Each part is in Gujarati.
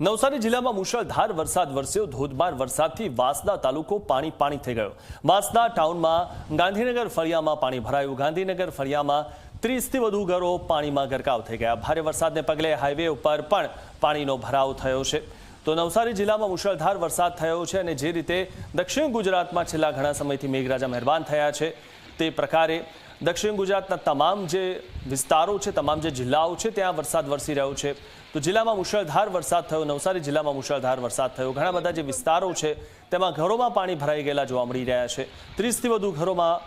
નવસારી જિલ્લામાં મુશળધાર વરસાદ વરસ્યો। ધોધમાર વરસાદથી વાંસદા તાલુકો પાણી થઈ ગયો। વાંસદા ટાઉનમાં ગાંધીનગર ફળિયામાં પાણી ભરાયું। ગાંધીનગર ફળિયામાં 30થી વધુ ઘરો પાણીમાં ગરકાવ થઈ ગયા। ભારે વરસાદને પગલે હાઈવે ઉપર પણ પાણીનો ભરાવ થયો છે। તો નવસારી જિલ્લામાં મુશળધાર વરસાદ થયો છે અને જે રીતે દક્ષિણ ગુજરાતમાં છેલ્લા ઘણા સમયથી મેઘરાજા મહેરબાન થયા છે તે પ્રકારે દક્ષિણ ગુજરાતના તમામ જે વિસ્તારો છે, તમામ જે જિલ્લાઓ છે ત્યાં વરસાદ વરસી રહ્યો છે। તો જિલ્લામાં મુશળધાર વરસાદ થયો। નવસારી જિલ્લામાં મુશળધાર વરસાદ થયો। ઘણા બધા જે વિસ્તારો છે તેમાં ઘરોમાં પાણી ભરાઈ ગયેલા જોવા મળી રહ્યા છે। 30થી વધુ ઘરોમાં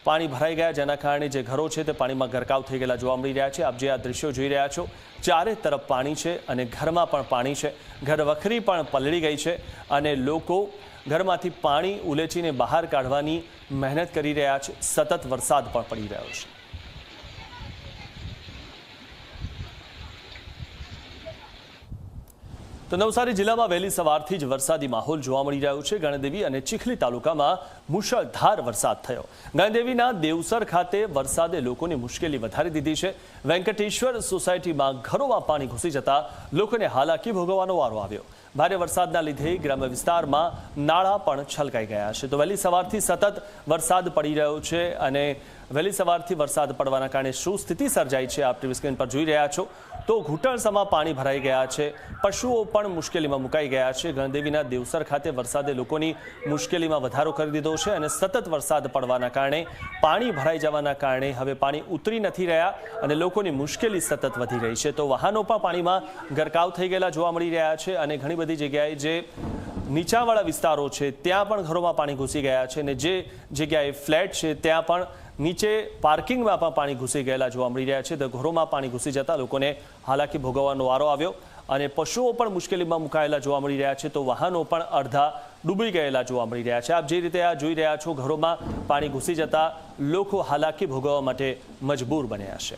પાણી ભરાઈ ગયા, જેના કારણે જે ઘરો છે તે પાણીમાં ગરકાવ થઈ ગયેલા જોવા મળી રહ્યા છે। આપ જે આ દ્રશ્યો જોઈ રહ્યા છો, ચારે તરફ પાણી છે અને ઘરમાં પણ પાણી છે। ઘર વખરી પણ પલળી ગઈ છે અને લોકો ઘરમાંથી પાણી ઉલેચીને બહાર કાઢવાની મહેનત કરી રહ્યા છે। સતત વરસાદ પણ પડી રહ્યો છે। તો નવસારી જિલ્લામાં વહેલી સવારથી જ વરસાદી માહોલ જોવા મળી રહ્યો છે। ગણદેવી અને ચીખલી તાલુકામાં મુશળધાર વરસાદ થયો। ગણદેવીના દેવસર ખાતે વરસાદે લોકોની મુશ્કેલી વધારી દીધી છે। વેંકટેશ્વર સોસાયટીમાં ઘરોમાં પાણી ઘૂસી જતા લોકોને હાલાકી ભોગવવાનો વારો આવ્યો। ભારે વરસાદના લીધે ગ્રામ્ય વિસ્તારમાં નાળા પણ છલકાઈ ગયા છે। તો વહેલી સવારથી સતત વરસાદ પડી રહ્યો છે અને વહેલી સવારથી વરસાદ પડવાના કારણે શું સ્થિતિ સર્જાઈ છે આપ ટીવી સ્ક્રીન પર જોઈ રહ્યા છો। તો ઘૂંટણસમાં પાણી ભરાઈ ગયા છે, પશુઓ પણ મુશ્કેલીમાં મુકાઈ ગયા છે। ગણદેવીના દેવસર ખાતે વરસાદે લોકોની મુશ્કેલીમાં વધારો કરી દીધો છે અને સતત વરસાદ પડવાના કારણે પાણી ભરાઈ જવાના કારણે હવે પાણી ઉતરી નથી રહ્યા અને લોકોની મુશ્કેલી સતત વધી રહી છે। તો વાહનો પણ પાણીમાં ગરકાવ થઈ ગયેલા જોવા મળી રહ્યા છે અને ઘણી બધી જગ્યાએ જે નીચાણવાળા વિસ્તારો છે ત્યાં પણ ઘરોમાં પાણી ઘૂસી ગયા છે અને જે જગ્યાએ ફ્લેટ છે ત્યાં પણ નીચે પાર્કિંગમાં પણ પાણી ઘૂસી ગયેલા જોવા મળી રહ્યા છે। તો ઘરોમાં પાણી ઘૂસી જતા લોકોને હાલાકી ભોગવવાનો વારો આવ્યો અને પશુઓ પણ મુશ્કેલીમાં મુકાયેલા જોવા મળી રહ્યા છે। તો વાહનો પણ અડધા ડૂબી ગયેલા જોવા મળી રહ્યા છે। આપ જે રીતે આ જોઈ રહ્યા છો, ઘરોમાં પાણી ઘૂસી જતા લોકો હાલાકી ભોગવવા માટે મજબૂર બન્યા છે।